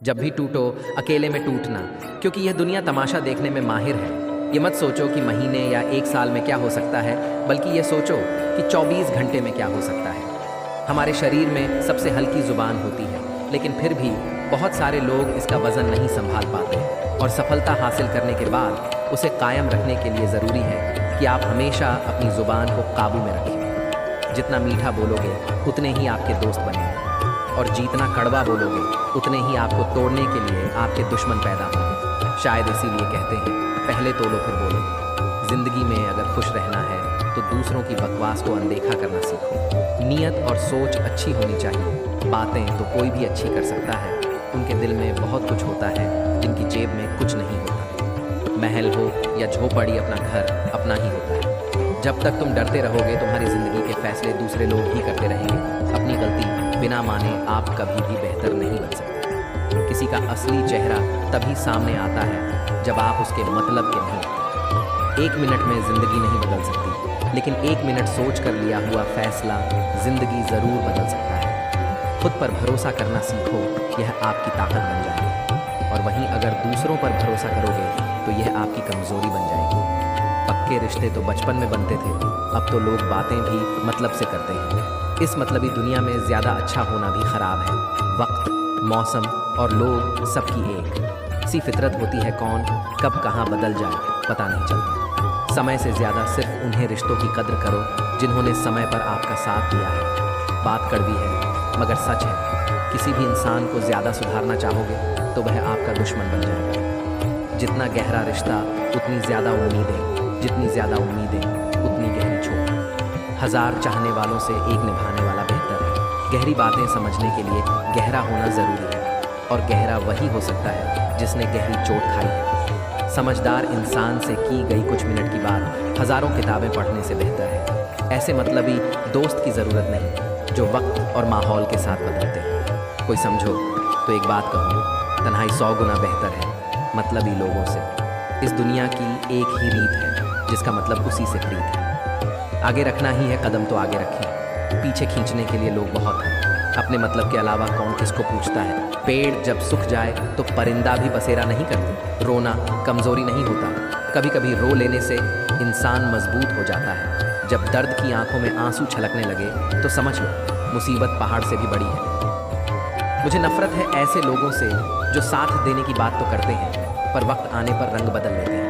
जब भी टूटो, अकेले में टूटना, क्योंकि यह दुनिया तमाशा देखने में माहिर है। ये मत सोचो कि महीने या एक साल में क्या हो सकता है, बल्कि ये सोचो कि 24 घंटे में क्या हो सकता है। हमारे शरीर में सबसे हल्की जुबान होती है, लेकिन फिर भी बहुत सारे लोग इसका वज़न नहीं संभाल पाते और सफलता हासिल करने के बाद उसे कायम रखने के लिए ज़रूरी है कि आप हमेशा अपनी ज़ुबान को काबू में रखें। जितना मीठा बोलोगे उतने ही आपके दोस्त बनेंगे, और जितना कड़वा बोलोगे उतने ही आपको तोड़ने के लिए आपके दुश्मन पैदा होंगे। शायद इसीलिए कहते हैं, पहले तोलो फिर बोलो। जिंदगी में अगर खुश रहना है तो दूसरों की बकवास को अनदेखा करना सीखो। नीयत और सोच अच्छी होनी चाहिए। बातें तो कोई भी अच्छी कर सकता है, उनके दिल में बहुत कुछ होता है जिनकी जेब में कुछ नहीं होता। महल हो या झोपड़ी, अपना घर अपना ही होता है। जब तक तुम डरते रहोगे, तुम्हारी ज़िंदगी के फैसले दूसरे लोग ही करते रहेंगे। अपनी गलती बिना माने आप कभी भी बेहतर नहीं बन सकते। किसी का असली चेहरा तभी सामने आता है जब आप उसके मतलब के नहीं होते। 1 मिनट में ज़िंदगी नहीं बदल सकती, लेकिन 1 मिनट सोच कर लिया हुआ फैसला ज़िंदगी ज़रूर बदल सकता है। खुद पर भरोसा करना सीखो, यह आपकी ताकत बन जाएगी। और वहीं अगर दूसरों पर भरोसा करोगे तो यह आपकी कमज़ोरी बन जाएगी। पक्के रिश्ते तो बचपन में बनते थे, अब तो लोग बातें भी मतलब से करते हैं। इस मतलबी दुनिया में ज़्यादा अच्छा होना भी ख़राब है। वक्त, मौसम और लोग सबकी एक सी फितरत होती है। कौन कब कहाँ बदल जाए पता नहीं चलता। समय से ज़्यादा सिर्फ उन्हें रिश्तों की कद्र करो जिन्होंने समय पर आपका साथ दिया है। बात कड़वी है मगर सच है, किसी भी इंसान को ज़्यादा सुधारना चाहोगे तो वह आपका दुश्मन बन जाएगा। जितना गहरा रिश्ता उतनी ज़्यादा उम्मीदें, जितनी ज़्यादा उम्मीदें उतनी गहरी चोट। 1000 चाहने वालों से एक निभाने वाला बेहतर है। गहरी बातें समझने के लिए गहरा होना ज़रूरी है, और गहरा वही हो सकता है जिसने गहरी चोट खाई है। समझदार इंसान से की गई कुछ मिनट की बात हज़ारों किताबें पढ़ने से बेहतर है। ऐसे मतलबी दोस्त की ज़रूरत नहीं जो वक्त और माहौल के साथ बदलते हैं। कोई समझो तो एक बात कहूँ, तन्हाई 100 गुना बेहतर है मतलबी लोगों से। इस दुनिया की एक ही रीत है जिसका मतलब उसी से प्रीत है। आगे रखना ही है कदम तो आगे रखें। पीछे खींचने के लिए लोग बहुत हैं, अपने मतलब के अलावा कौन किसको पूछता है। पेड़ जब सूख जाए तो परिंदा भी बसेरा नहीं करते। रोना कमज़ोरी नहीं होता, कभी कभी रो लेने से इंसान मजबूत हो जाता है। जब दर्द की आंखों में आंसू छलकने लगे तो समझ लो मुसीबत पहाड़ से भी बड़ी है। मुझे नफरत है ऐसे लोगों से जो साथ देने की बात तो करते हैं पर वक्त आने पर रंग बदल लेते हैं।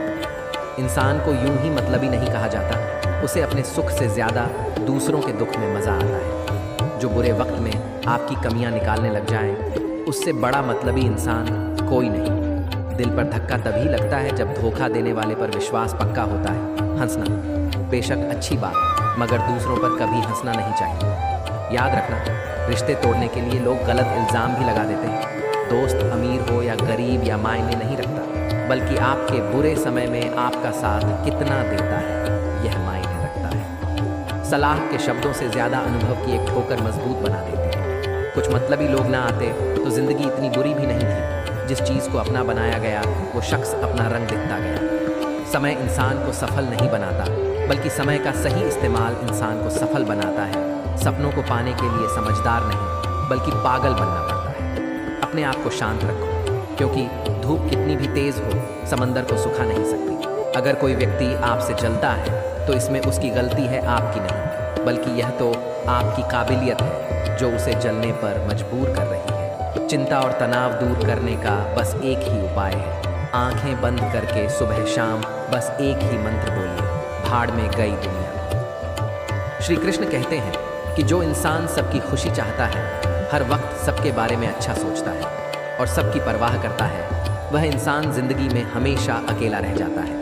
इंसान को यूं ही मतलबी नहीं कहा जाता, उसे अपने सुख से ज़्यादा दूसरों के दुख में मज़ा आता है। जो बुरे वक्त में आपकी कमियां निकालने लग जाएं, उससे बड़ा मतलबी इंसान कोई नहीं। दिल पर धक्का तभी लगता है जब धोखा देने वाले पर विश्वास पक्का होता है। हंसना बेशक अच्छी बात, मगर दूसरों पर कभी हंसना नहीं चाहिए। याद रखना, रिश्ते तोड़ने के लिए लोग गलत इल्ज़ाम भी लगा देते हैं। दोस्त अमीर हो या गरीब या मायने नहीं रखता, बल्कि आपके बुरे समय में आपका साथ कितना देता है यह मायने रखता है। सलाह के शब्दों से ज़्यादा अनुभव की एक ठोकर मजबूत बना देती है। कुछ मतलबी लोग ना आते तो ज़िंदगी इतनी बुरी भी नहीं थी। जिस चीज़ को अपना बनाया गया वो शख्स अपना रंग दिखता गया। समय इंसान को सफल नहीं बनाता, बल्कि समय का सही इस्तेमाल इंसान को सफल बनाता है। सपनों को पाने के लिए समझदार नहीं बल्कि पागल बनना पड़ता है। अपने आप को शांत रखो, क्योंकि धूप कितनी भी तेज़ हो समंदर को सुखा नहीं सकती। अगर कोई व्यक्ति आपसे जलता है तो इसमें उसकी गलती है आपकी नहीं, बल्कि यह तो आपकी काबिलियत है जो उसे जलने पर मजबूर कर रही है। चिंता और तनाव दूर करने का बस एक ही उपाय है। आंखें बंद करके सुबह शाम बस एक ही मंत्र बोलिए, भाड़ में गई दुनिया। श्री कृष्ण कहते हैं कि जो इंसान सबकी खुशी चाहता है, हर वक्त सबके बारे में अच्छा सोचता है और सबकी परवाह करता है, वह इंसान जिंदगी में हमेशा अकेला रह जाता है।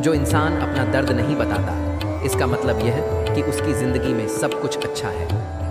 जो इंसान अपना दर्द नहीं बताता, इसका मतलब यह कि उसकी ज़िंदगी में सब कुछ अच्छा है।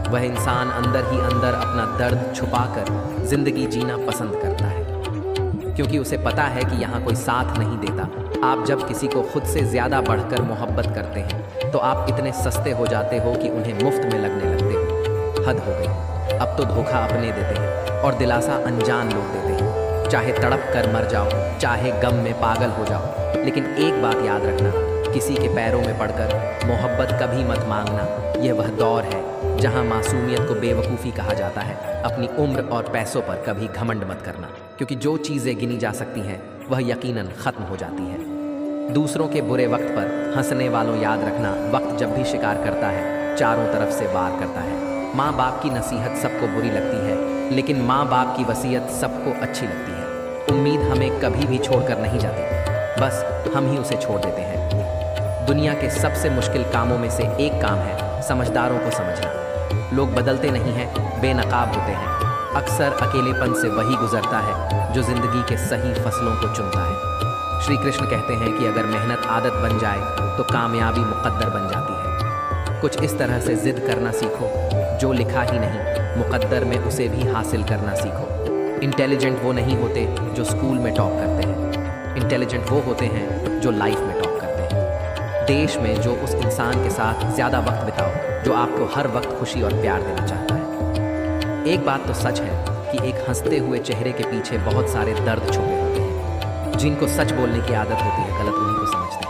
वह इंसान अंदर ही अंदर अपना दर्द छुपाकर ज़िंदगी जीना पसंद करता है, क्योंकि उसे पता है कि यहाँ कोई साथ नहीं देता। आप जब किसी को खुद से ज़्यादा बढ़कर मोहब्बत करते हैं तो आप इतने सस्ते हो जाते हो कि उन्हें मुफ्त में लगने लगते हो। हद हो गई, अब तो धोखा अपने देते हैं और दिलासा अनजान लोग देते हैं। चाहे तड़प कर मर जाओ, चाहे गम में पागल हो जाओ, लेकिन एक बात याद रखना, किसी के पैरों में पड़कर मोहब्बत कभी मत मांगना। यह वह दौर है जहां मासूमियत को बेवकूफ़ी कहा जाता है। अपनी उम्र और पैसों पर कभी घमंड मत करना, क्योंकि जो चीज़ें गिनी जा सकती हैं वह यकीनन ख़त्म हो जाती है। दूसरों के बुरे वक्त पर हंसने वालों, याद रखना वक्त जब भी शिकार करता है चारों तरफ से वार करता है। माँ बाप की नसीहत सबको बुरी लगती है, लेकिन माँ बाप की वसीयत सबको अच्छी लगती है। उम्मीद हमें कभी भी छोड़कर नहीं जाती, बस हम ही उसे छोड़ देते हैं। दुनिया के सबसे मुश्किल कामों में से एक काम है समझदारों को समझना। लोग बदलते नहीं हैं, बेनकाब होते हैं। अक्सर अकेलेपन से वही गुजरता है जो ज़िंदगी के सही फसलों को चुनता है। श्री कृष्ण कहते हैं कि अगर मेहनत आदत बन जाए तो कामयाबी मुकद्दर बन जाती है। कुछ इस तरह से ज़िद करना सीखो, जो लिखा ही नहीं मुकद्दर में उसे भी हासिल करना सीखो। इंटेलिजेंट वो नहीं होते जो स्कूल में टॉप करते हैं, इंटेलिजेंट वो होते हैं जो लाइफ में टॉप करते हैं। देश में जो उस इंसान के साथ ज़्यादा वक्त बिताओ जो आपको हर वक्त खुशी और प्यार देना चाहता है। एक बात तो सच है कि एक हंसते हुए चेहरे के पीछे बहुत सारे दर्द छुपे होते हैं। जिनको सच बोलने की आदत होती है गलत उन्हीं को समझते हैं।